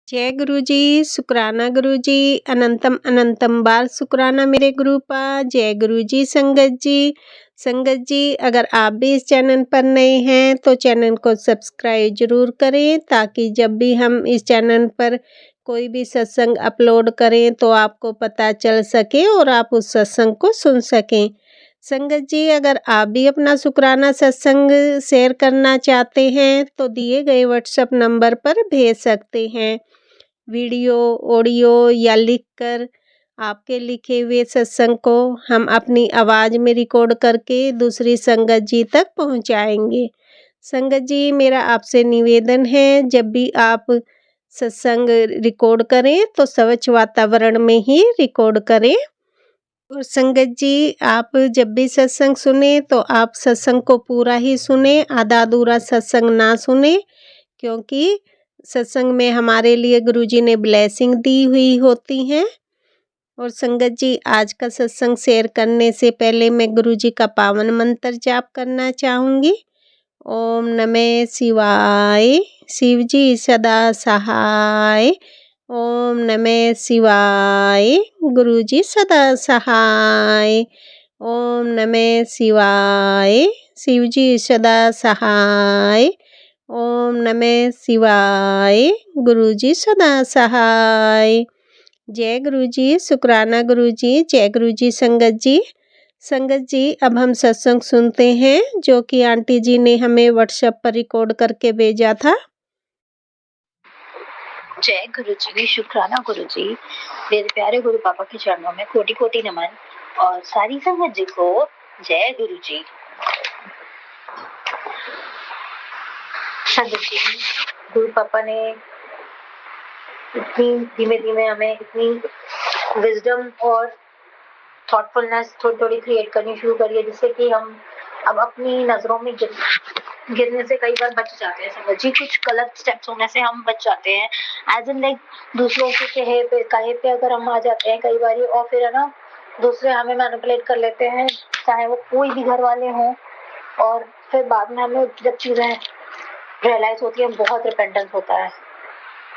जय गुरु जी, शुक्राना गुरु जी, अनंतम अनंतम बार शुक्राना मेरे गुरुपा। जय गुरु जी। संगत जी अगर आप भी इस चैनल पर नए हैं तो चैनल को सब्सक्राइब जरूर करें, ताकि जब भी हम इस चैनल पर कोई भी सत्संग अपलोड करें तो आपको पता चल सके और आप उस सत्संग को सुन सकें। संगत जी अगर आप भी अपना शुक्राना सत्संग शेयर करना चाहते हैं तो दिए गए व्हाट्सएप नंबर पर भेज सकते हैं। वीडियो, ऑडियो या लिखकर आपके लिखे हुए सत्संग को हम अपनी आवाज़ में रिकॉर्ड करके दूसरी संगत जी तक पहुंचाएंगे। संगत जी मेरा आपसे निवेदन है, जब भी आप सत्संग रिकॉर्ड करें तो स्वच्छ वातावरण में ही रिकॉर्ड करें। और संगत जी आप जब भी सत्संग सुने तो आप सत्संग को पूरा ही सुने, आधा अधूरा सत्संग ना सुने, क्योंकि सत्संग में हमारे लिए गुरुजी ने ब्लेसिंग दी हुई होती हैं। और संगत जी आज का सत्संग शेयर करने से पहले मैं गुरुजी का पावन मंत्र जाप करना चाहूँगी। ओम नमः शिवाय, शिव जी सदा सहाय। ओम नमः शिवाय, गुरुजी सदा सहाय। ओम नमः शिवाय, शिव जी सदा सहाय। ओम नमः शिवाय, गुरुजी सदा सहाय। जय गुरुजी, शुक्राना गुरुजी। जय गुरुजी। संगत जी अब हम सत्संग सुनते हैं जो कि आंटी जी ने हमें व्हाट्सएप पर रिकॉर्ड करके भेजा था। जय गुरु जी, शुक्राना गुरु जी। मेरे प्यारे गुरु पापा के चरणों में कोटि कोटि नमन और सारी संगत जी को जय गुरु जी। संगत जी, गुरु पापा ने इतनी धीमे धीमे हमें इतनी विजडम और थॉटफुलनेस थोड़ी थोड़ी क्रिएट करनी शुरू करी है, जिससे कि हम अब अपनी नजरों में गिरने से कई बार बच जाते हैं। समझ जी, कुछ गलत स्टेप्स होने से हम बच जाते हैं। एज इन लाइक दूसरों के कहे पे अगर हम आ जाते हैं कई बार, और फिर है ना दूसरे हमें मैनिपुलेट कर लेते हैं, चाहे वो कोई भी घर वाले हों, और फिर बाद में हमें जब चीजें रियलाइज होती है बहुत रिपेंटेंस होता है।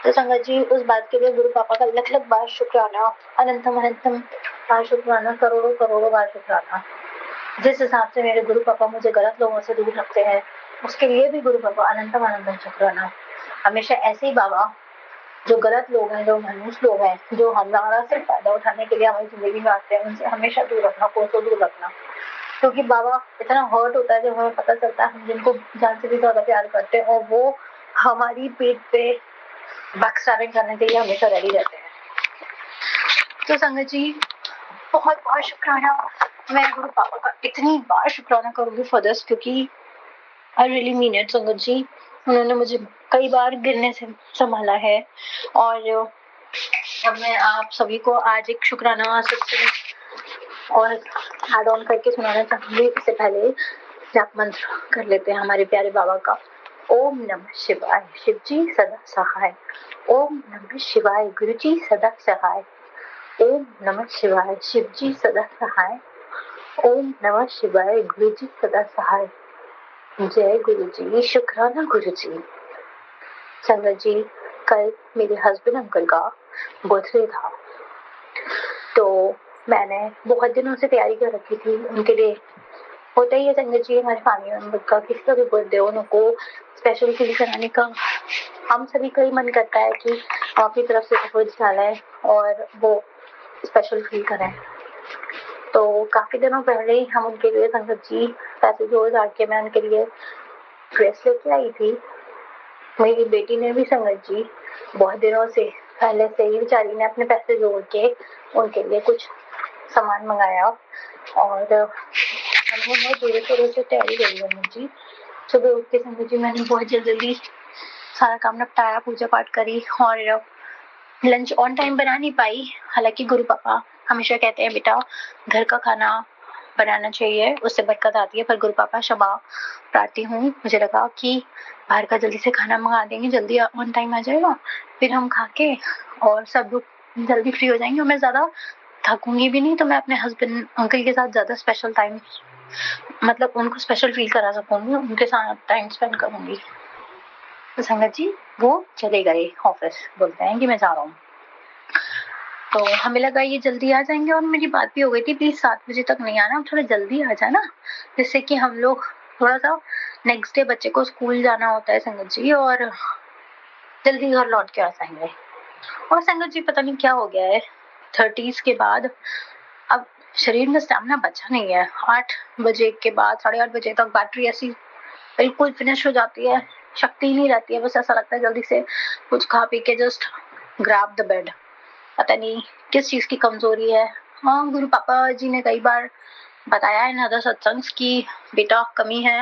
तो संगत जी उस बात के लिए गुरु पापा का लख लख बार शुक्राना, अनंतम अनंतम बार शुक्राना, करोड़ों करोड़ों बार शुक्राना। जिस हिसाब से मेरे गुरु पापा मुझे गलत लोगों से दूर रखते हैं, उसके लिए भी गुरु पापा अनंतम अनंतम शुक्राना। हमेशा ऐसे ही बाबा जो गलत लोग हैं, जो मनुष्य लोग हैं, जो हमारा सिर्फ फायदा उठाने के लिए हमारी जिंदगी में आते हैं, उनसे हमेशा दूर रखना, कोसों दूर रखना। क्योंकि बाबा इतना हर्ट होता है जब हमें पता चलता है हम जिनको जान से भी ज्यादा प्यार करते हैं और वो हमारी पीठ पे बैकस्टैबिंग करने के लिए हमेशा रेडी रहते हैं। तो संगत जी बहुत बहुत शुक्राना। मैं गुरु पापा का इतनी बार शुक्राना करूंगी फॉर दिस, क्योंकि आई रियली मीन इट। संगत जी उन्होंने मुझे कई बार गिरने से संभाला है, और अब मैं आप सभी को आज एक शुक्राना सत्संग और एड ऑन करके सुनाना चाहूंगी। इससे पहले जाप मंत्र कर लेते हैं हमारे प्यारे बाबा का। ओम नमः शिवाय, शिव जी सदा सहाय। ओम नमः शिवाय, गुरु जी सदा सहाय। ओम नमः शिवाय, शिव जी सदा सहाय। ओम नमः शिवाय, गुरु जी सदा सहाय। जय गुरु जी, शुक्राना गुरु जी। संगत जी कल मेरे हस्बैंड अंकल का बर्थडे था, तो मैंने बहुत दिनों से तैयारी कर रखी थी उनके लिए। होता ही है संगत जी, हमारे फैमिली मेंबर का किसी का भी बर्थडे हो, उनको स्पेशल फील कराने का हम सभी का ही मन करता है कि हम अपनी तरफ से एफर्ट्स डालें और वो स्पेशल फील करें। तो काफी दिनों पहले ही हम उनके लिए संगत जी पैसे जोड़ के मैं उनके लिए ड्रेस लेके आई थी। मेरी बेटी ने भी संगत जी बहुत दिनों से पहले से ही बेचारी ने अपने पैसे जोड़ के उनके लिए कुछ सामान मंगाया, और हमने बहुत जोरों शोरों से तैयारी करी संगत जी। सुबह उठ के संगत जी मैंने बहुत जल्दी सारा काम निपटाया, पूजा पाठ करी, और लंच ऑन टाइम बना नहीं पाई। हालांकि गुरु पापा हमेशा कहते हैं बेटा घर का खाना बनाना चाहिए, उससे बरकत आती है, पर गुरु पापा क्षमा प्रार्थी हूँ। मुझे लगा कि बाहर का जल्दी से खाना मंगा देंगे, जल्दी ऑन टाइम आ जाएगा, फिर हम खा के और सब लोग जल्दी फ्री हो जाएंगे और मैं ज़्यादा थकूंगी भी नहीं, तो मैं अपने हस्बैंड अंकल के साथ ज़्यादा स्पेशल टाइम, मतलब उनको स्पेशल फील करा सकूंगी, उनके साथ टाइम स्पेंड करूंगी। तो संगत जी वो चले गए ऑफिस, बोलते हैं कि मैं जा रहा हूँ। तो हमें लगा ये जल्दी आ जाएंगे, और मेरी बात भी हो गई थी प्लीज 7 बजे तक नहीं आना, थोड़ा जल्दी आ जाना, जिससे कि हम लोग थोड़ा सा नेक्स्ट डे बच्चे को स्कूल जाना होता है संगत जी, और जल्दी घर लौट के आ जाएंगे। और संगत जी पता नहीं क्या हो गया है 30s के बाद, अब शरीर में स्टेमिना बचा नहीं है। 8 बजे के बाद 8:30 बजे तक बैटरी ऐसी बिल्कुल फिनिश हो जाती है, शक्ति नहीं रहती है, बस ऐसा लगता है जल्दी से कुछ खा पी के जस्ट ग्रैब द बेड। पता नहीं किस चीज की कमजोरी है। हाँ, गुरु पापा जी ने कई बार बताया है ना सत्संग की बेटा कमी है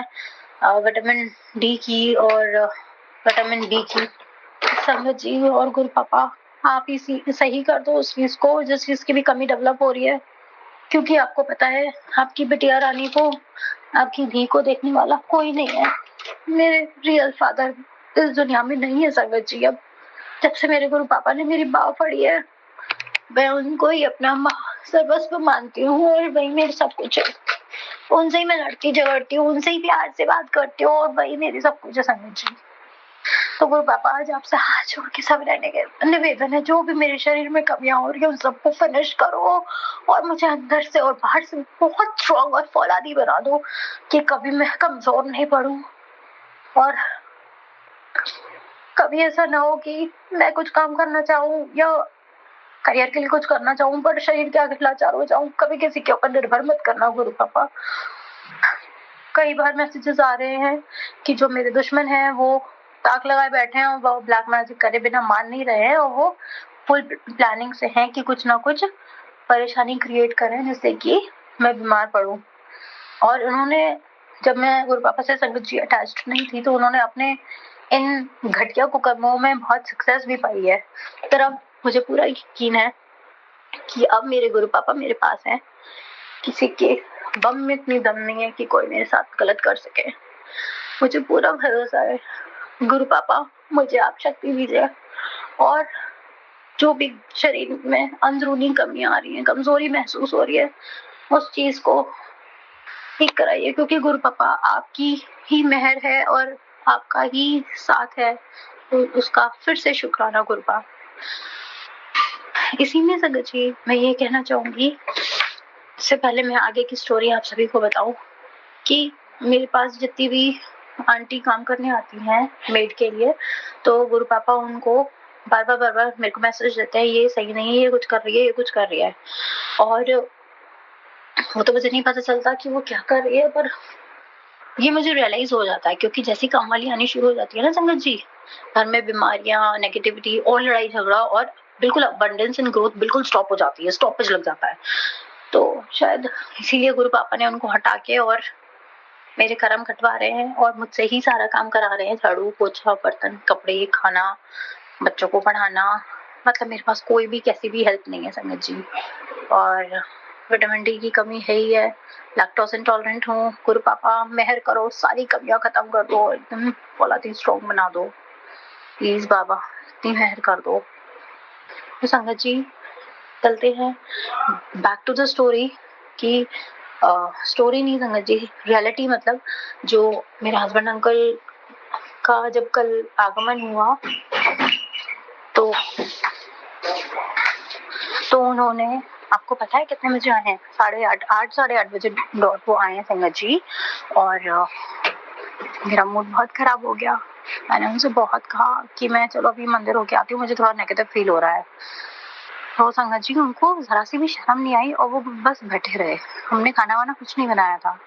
विटामिन डी की और विटामिन बी की। संगत जी और गुरु पापा आप ही सही कर दो उस चीज को जिस चीज की भी कमी डेवलप हो रही है, क्योंकि आपको पता है आपकी बिटिया रानी को, आपकी धी को देखने वाला कोई नहीं है। मेरे रियल फादर इस दुनिया में नहीं है संगत जी। अब जब से मेरे गुरु पापा ने मेरी बाह फड़ी है, मैं उनको ही अपना सर्वस्व मानती हूँ, और वही मेरे सब कुछ है। उनसे ही मैं लड़ती झगड़ती हूँ, उनसे ही प्यार से बात करती हूँ, और वही मेरी सब कुछ है संगत जी। तो गुरु पापा आज आपसे हाथ जोड़ के सब रहने के निवेदन है, जो भी मेरे शरीर में कमियां हो रही है उन सबको फिनिश करो, और मुझे अंदर से और बाहर से बहुत स्ट्रॉन्ग और फौलादी बना दो कि कभी मैं कमजोर नहीं पड़ूं, और कभी ऐसा ना हो कि मैं कुछ काम करना चाहूँ या करियर के लिए कुछ करना चाहूँ पर शरीर के आगे लाचार हो जाऊं। कभी किसी के ऊपर निर्भर मत करना गुरु पापा। कई बार मैसेजेस आ रहे हैं कि जो मेरे दुश्मन हैं वो ताक लगाए बैठे हैं, और वो ब्लैक मैजिक करे बिना मान नहीं रहे हैं, और वो फुल प्लानिंग से हैं कि कुछ ना कुछ परेशानी क्रिएट करें जिससे कि मैं बीमार पड़ूं। और उन्होंने, जब मैं गुरु पापा से संगत जी अटैच्ड नहीं थी, तो उन्होंने अपने इन घटिया कुकर्मों में बहुत सक्सेस भी पाई है। पर अब मुझे पूरा यकीन है कि अब मेरे गुरु पापा मेरे पास हैं। किसी के बम में इतनी दम नहीं है कि कोई मेरे साथ गलत कर सके। मुझे पूरा भरोसा है गुरु पापा, मुझे आप शक्ति दीजिए, और जो भी शरीर में अंदरूनी कमियां आ रही हैं, कमजोरी महसूस हो रही है, उस चीज को ठीक कराइए, क्योंकि गुरु पापा आपकी ही मेहर है और आपका ही साथ है, तो उसका फिर से शुक्राना गुरु पापा। इसी में संगत जी मैं ये कहना चाहूंगी, इससे पहले मैं आगे की स्टोरी आप सभी को बताऊं, कि मेरे पास जितनी भी आंटी काम करने आती हैं मेड के लिए, तो गुरु पापा उनको बार बार मेरे को मैसेज देते हैं ये सही नहीं है, ये कुछ कर रही है, ये कुछ कर रही है। और वो तो मुझे नहीं पता चलता कि वो क्या कर रही है, पर ये मुझे रियलाइज हो जाता है, क्योंकि जैसी काम वाली आनी शुरू हो जाती है ना संगत जी, घर में बीमारियां, नेगेटिविटी और लड़ाई झगड़ा और बिल्कुल अबंडेंस एंड ग्रोथ बिल्कुल स्टॉप हो जाती है, स्टॉपेज लग जाता है। तो शायद इसीलिए गुरु पापा ने उनको हटा के और मेरे कर्म कटवा रहे हैं, और मुझसे ही सारा काम करा रहे हैं, झाड़ू पोछा बर्तन कपड़े खाना बच्चों को पढ़ाना। मतलब मेरे पास कोई भी कैसी भी हेल्प नहीं है संगत जी, और विटामिन डी की कमी है ही है, लैक्टोज इंटॉलरेंट हूँ। गुरु पापा मेहर करो, सारी कमियां खत्म कर दो, एकदम फौलादी स्ट्रॉन्ग बना दो प्लीज बाबा, इतनी मेहर कर दो। तो संगत जी चलते हैं बैक टू द स्टोरी, कि स्टोरी नहीं संगत जी, रियलिटी। मतलब जो मेरे हस्बैंड अंकल का जब कल आगमन हुआ, तो उन्होंने, आपको पता है कितने बजे आए हैं? 8:30 8:30 बजे वो आए हैं संगत जी। और मेरा मूड बहुत खराब हो गया। मैंने उनसे बहुत कहा कि मैं चलो अभी मंदिर होके आती हूँ, मुझे थोड़ा नेगेटिव फील हो रहा है। तो संगत जी उनको जरा सी भी शर्म नहीं आई, और वो बस बैठे रहे। हमने खाना वाना कुछ नहीं बनाया था,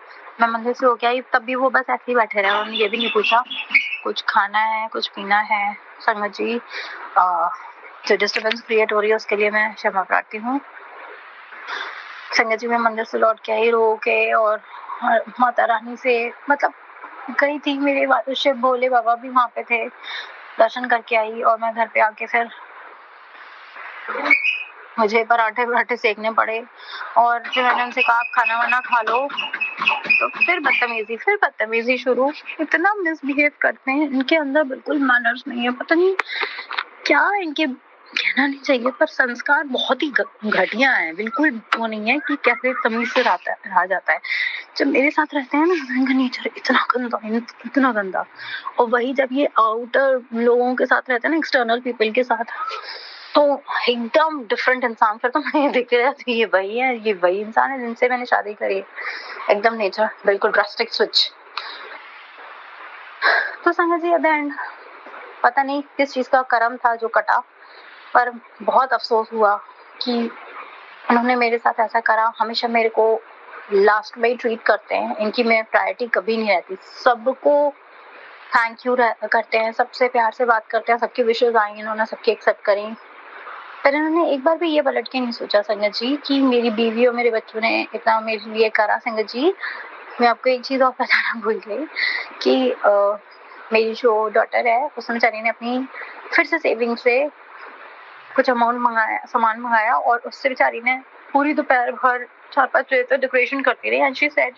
मैं मंदिर से होके आई तब भी वो बस ऐसे ही बैठे रहे, उन्होंने ये भी नहीं पूछा कुछ खाना है कुछ पीना है। संगत जी जो डिस्टर्बेंस क्रिएट हो रही है उसके लिए मैं क्षमा प्रार्थी हूँ। संगत जी मैं मंदिर से लौट के आई रो के, और माता रानी से मतलब गई थी, मेरे शिव भोले बाबा भी वहां पे थे, दर्शन करके आई। और मैं घर पे आके फिर मुझे पराठे सेकने पड़े, और फिर मैंने उनसे कहा आप खाना वाना खा लो, तो फिर बदतमीजी शुरू। इतना मिसबिहेव करते हैं, इनके अंदर बिल्कुल मैनर्स नहीं है, पता नहीं क्या इनके कहना नहीं चाहिए पर संस्कार बहुत ही घटिया है, बिल्कुल वो नहीं है कि कैसे तमीज से रहा जाता है। जब मेरे साथ रहते हैं ना, इनका नेचर इतना गंदा, और वही जब ये आउटर लोगों के साथ रहते हैं ना, एक्सटर्नल पीपल के साथ, तो एकदम डिफरेंट इंसान। फिर तो मुझे दिख रहा था ये वही है, ये वही इंसान है जिनसे मैंने शादी करी है। एकदम नेचर बिल्कुल ड्रास्टिक स्विच। तो संगत जी, एट द एंड पता नहीं किस चीज का कर्म था जो कटा, पर बहुत अफसोस हुआ कि उन्होंने मेरे साथ ऐसा करा। हमेशा मेरे को लास्ट में ही ट्रीट करते हैं, इनकी मैं प्रायोरिटी कभी नहीं रहती। सबको थैंक यू करते हैं, सबसे प्यार से बात करते हैं, सबकी विशेष आई, इन्होंने सबकी एक्सेप्ट करी। पर इन्होंने एक बार भी ये पलट के नहीं सोचा संगत जी कि मेरी बीवी और मेरे बच्चों ने इतना मेरे लिए करा। संगत जी, मैं आपको एक चीज और बताना भूल गई कि मेरी जो डॉटर है, उसने बेचारी ने अपनी फिर से सेविंग से कुछ सामान मंगाया, और उससे बेचारी ने पूरी दोपहर भर 4-5 बजे तक डेकोरेशन करती रही। एंड शी सेड,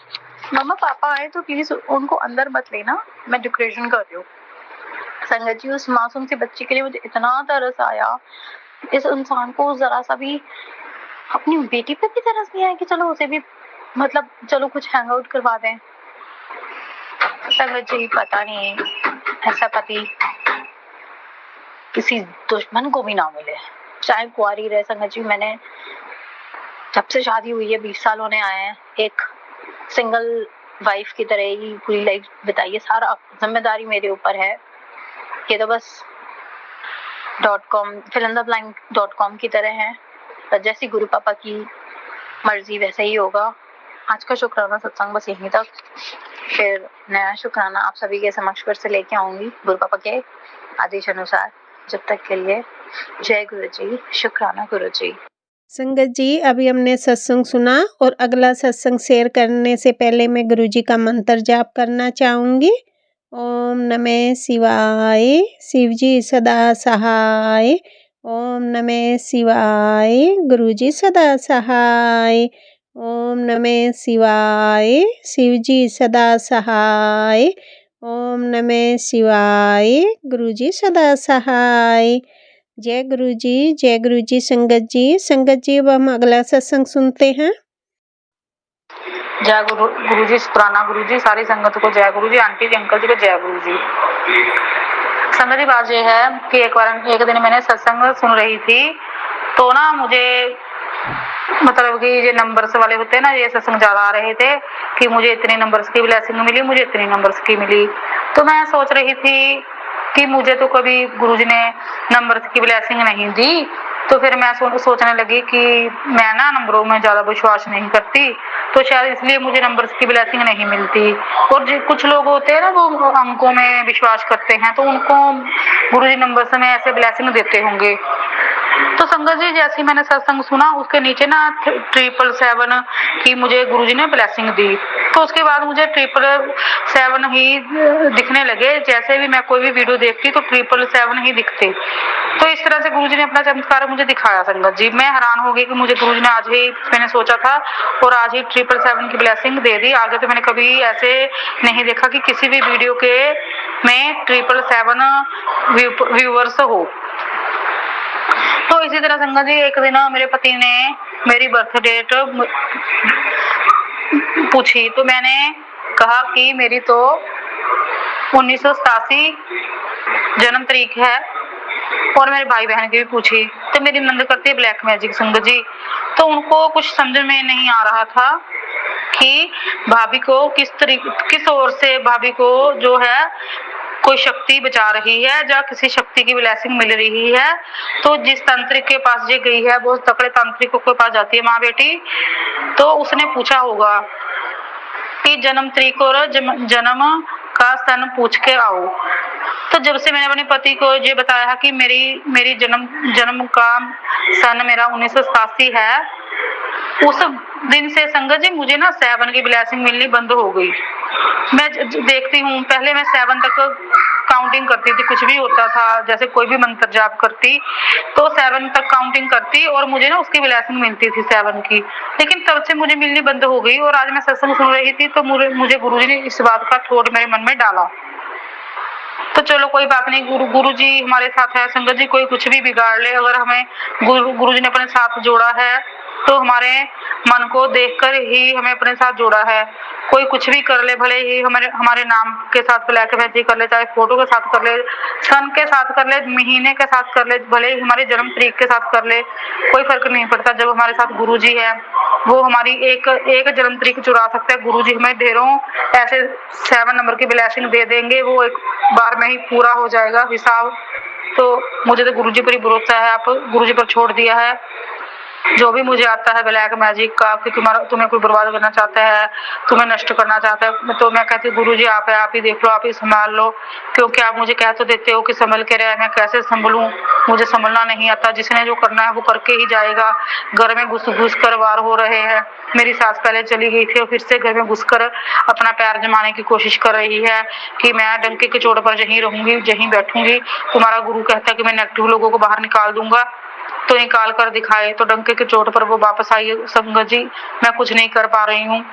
मम्मा पापा आए तो प्लीज उनको अंदर मत लेना, मैं डेकोरेशन कर रही हूँ। संगत जी, उस मासूम सी बच्ची के लिए मुझे इतना तरस आया। इस इंसान को जरा सा भी अपनी बेटी पे भी तरस नहीं आया कि चलो उसे भी मतलब चलो कुछ हैंग आउट करवा दें। संगत जी, पता नहीं ऐसा पति किसी दुश्मन को भी ना मिले, चाहे कुंवारी रहे। संगत जी, मैंने जब से शादी हुई है 20 साल होने आए हैं, एक सिंगल वाइफ की तरह ही पूरी लाइफ बिताई है। सारा जिम्मेदारी मेरे ऊपर है। ये तो बस .com की तरह है, पर जैसी गुरु पापा की मर्जी वैसे ही होगा। आज का शुक्राना सत्संग बस यहीं तक, फिर नया शुक्राना आप सभी के समक्ष फिर से लेके आऊंगी गुरु पापा के आदेश अनुसार। जब तक के लिए जय गुरु जी, शुक्राना गुरु जी। संगत जी, अभी हमने सत्संग सुना, और अगला सत्संग शेयर करने से पहले मैं गुरुजी का मंत्र जाप करना चाहूँगी। ओम नमः शिवाय, शिवजी सदा सहाय। ओम नमः शिवाय, गुरुजी सदा सहाय। ओम नमः शिवाय, शिवजी सदा सहाय। ओम नमः शिवाय, गुरुजी सदा सहाय। जय गुरु जी। संगत जी, अब हम अगला सत्संग सुनते हैं। जय गुरु जी, शुक्राना गुरु जी, सारी संगत को जय गुरु जी, आंटी जी अंकल जी को जय गुरु जी। संगत जी, बात यह है कि एक दिन मैंने सत्संग सुन रही थी, तो ना मुझे मतलब कि ये नंबर्स वाले होते हैं ना, ये सत्संग ज्यादा आ रहे थे कि मुझे इतने नंबर्स की ब्लेसिंग मिली, मुझे इतने नंबर्स की मिली। तो मैं सोच रही थी कि मुझे तो कभी गुरुजी ने नंबर्स की ब्लेसिंग नहीं दी। तो फिर मैं सोचने लगी कि मैं ना नंबरों में ज्यादा विश्वास नहीं करती, तो शायद इसलिए मुझे नंबर्स की ब्लेसिंग नहीं मिलती। और जो कुछ लोग होते हैं ना, वो अंकों में विश्वास करते हैं, तो उनको गुरुजी नंबर्स में ऐसे ब्लेसिंग देते होंगे। तो संगत जी, जैसे मैंने सत्संग सुना, उसके नीचे ना 777 की मुझे गुरुजी ने ब्लेसिंग दी। तो उसके बाद मुझे 777 ही दिखने लगे। जैसे भी मैं कोई भी वीडियो देखती तो 777 ही दिखते। तो इस तरह से गुरुजी ने अपना चमत्कार मुझे दिखाया। संगत जी, मैं हैरान हो गई कि मुझे गुरुजी ने आज ही, मैंने सोचा था, और आज ही 777 की ब्लेसिंग दे दी। आगे तो मैंने कभी ऐसे नहीं देखा कि किसी भी वीडियो के में 777 व्यूअर्स हो। तो इसी तरह संगत जी, एक दिन मेरे पति ने मेरी बर्थ डेट पूछी, तो मैंने कहा कि मेरी तो 1987 जन्म तारीख है। और मेरे भाई बहन की भी पूछी, तो मेरी नंद करती है ब्लैक मैजिक। संगत जी, तो उनको कुछ समझ में नहीं आ रहा था कि भाभी को किस ओर से भाभी को जो है कोई शक्ति बचा रही है, या किसी शक्ति की ब्लेसिंग मिल रही है। तो जिस तांत्रिक के पास ये गई है, बहुत तकड़े तांत्रिकों के पास जाती है माँ बेटी, तो उसने पूछा होगा कि जन्म तारीख और जन्म का सन पूछ के आओ। तो जब से मैंने अपने पति को ये बताया कि मेरी जन्म का सन मेरा 1987 है, उस दिन से संगत जी मुझे ना 7 की ब्लेसिंग मिलनी बंद हो गई। मैं देखती हूँ, पहले मैं 7 तक काउंटिंग करती थी, कुछ भी होता था, जैसे कोई भी मंत्र जाप करती तो 7 तक काउंटिंग करती, और मुझे ना उसकी ब्लेसिंग मिलती थी 7 की। लेकिन तब से मुझे मिलनी बंद हो गई। और आज मैं सत्संग सुन रही थी, तो मुझे गुरुजी ने इस बात का थॉट मेरे मन में डाला तो चलो कोई बात नहीं, गुरु जी हमारे साथ है। संगत जी कोई कुछ भी बिगाड़ ले, अगर हमें गुरु जी ने अपने साथ जोड़ा है तो हमारे मन को देखकर ही हमें अपने साथ जोड़ा है। कोई कुछ भी कर ले, भले ही हमारे नाम के साथ ब्लैक मैजिक कर ले, चाहे फोटो के साथ कर ले, सन के साथ कर ले, महीने के साथ कर ले, भले ही हमारी जन्म तारीख के साथ कर ले, कोई फर्क नहीं पड़ता। जब हमारे साथ गुरु जी है, वो हमारी एक जन्म तारीख चुरा सकते हैं। गुरु जी हमें ढेरों ऐसे 7 नंबर की ब्लेसिंग दे देंगे, वो एक बार में ही पूरा हो जाएगा हिसाब। तो मुझे तो गुरु जी पर ही भरोसा है, आप गुरु जी पर छोड़ दिया है। जो भी मुझे आता है ब्लैक मैजिक का कि तुम्हें कोई बर्बाद करना चाहता है, तुम्हें नष्ट करना चाहता है, तो मैं कहती हूँ गुरु जी आप है, आप ही देख लो, आप ही संभाल लो। क्योंकि आप मुझे कह तो देते हो कि संभल के रहे, मैं कैसे संभलूं, मुझे संभलना नहीं आता। जिसने जो करना है वो करके ही जाएगा। घर में घुस कर वार हो रहे हैं। मेरी सास पहले चली गई थी और फिर से घर में घुसकर अपना पैर जमाने की कोशिश कर रही है कि मैं डंके के चोट पर यहीं रहूंगी, यहीं बैठूंगी। तुम्हारा गुरु कहता है कि मैं नेगेटिव लोगों को बाहर निकाल दूंगा, तो निकाल कर दिखाए। तो डंके के चोट पर वो वापस आई। संगत जी मैं कुछ नहीं कर पा रही हूँ,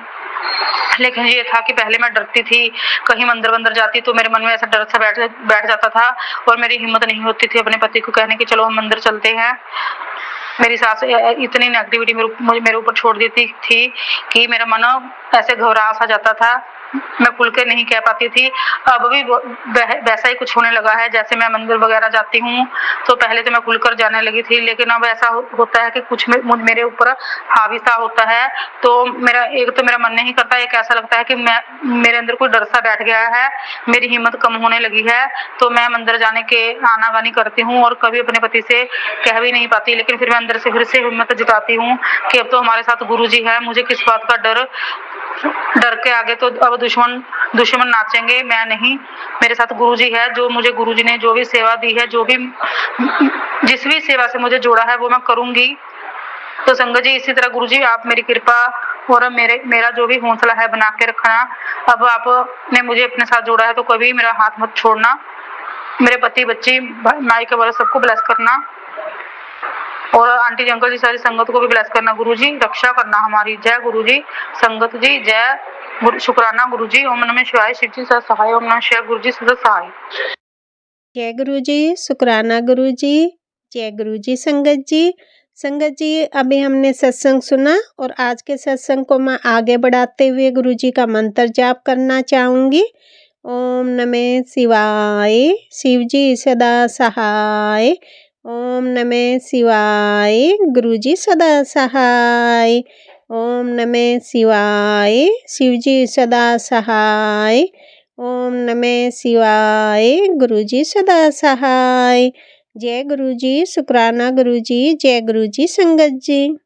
लेकिन ये था कि पहले मैं डरती थी, कहीं मंदिर वंदर जाती तो मेरे मन में ऐसा डर सा बैठ जाता था और मेरी हिम्मत नहीं होती थी अपने पति को कहने की चलो हम मंदिर चलते हैं। मेरी सास इतनी नेगेटिविटी मेरे ऊपर छोड़ देती थी कि मेरा मन ऐसे घबरा सा जाता था, मैं खुल के नहीं कह पाती थी। अब भी वैसा ही कुछ होने लगा है। जैसे मैं मंदिर वगैरह जाती हूँ तो पहले तो मैं खुलकर जाने लगी थी, लेकिन अब ऐसा होता है कि कुछ मेरे ऊपर हावी सा होता है। तो मेरा मन नहीं करता, एक ऐसा लगता है कि मेरे अंदर कोई डर सा बैठ गया है, मेरी हिम्मत कम होने लगी है। तो मैं मंदिर जाने के आनाकानी करती हूँ और कभी अपने पति से कह भी नहीं पाती, लेकिन फिर मैं अंदर से फिर से हिम्मत जुटाती हूँ कि अब तो हमारे साथ गुरु जी है, मुझे किस बात का डर के आगे तो अब दुश्मन नाचेंगे, मैं नहीं। मेरे साथ गुरु जी है, जो मुझे गुरु जी ने जो भी सेवा दी है, जिस भी सेवा से मुझे जोड़ा है वो मैं करूंगी। तो संगत जी इसी तरह गुरु जी आप मेरी कृपा और मेरा जो भी हौसला है बना के रखना। अब आपने मुझे अपने साथ जोड़ा है तो कभी मेरा हाथ मत छोड़ना। मेरे पति बच्ची माई के वाले सबको ब्लेस करना और आंटी अंकल जी सारी संगत को भी ब्लेस करना। गुरु जी रक्षा करना हमारी। जय गुरु जी। संगत जी जय शुक्राना गुरु जी। ओम नमः शिवाय। शिव जी सदा सहाय। ओम नमः शिवाय। गुरु जी सदा सहाय। जय गुरु जी। शुक्राना गुरु जी। जय गुरु जी। संगत जी अभी हमने सत्संग सुना और आज के सत्संग को मैं आगे बढ़ाते हुए गुरु जी का मंत्र जाप करना चाहूँगी। ओम नमः शिवाय। शिव जी सदा सहाय। ओम नमः शिवाय। गुरु जी सदा सहाय। ओम नमः शिवाय। शिव जी सदा सहाय। ओम नमः शिवाय। गुरु जी सदा सहाय। जय गुरु जी। शुक्राना गुरु जी। जय गुरु जी। संगत जी।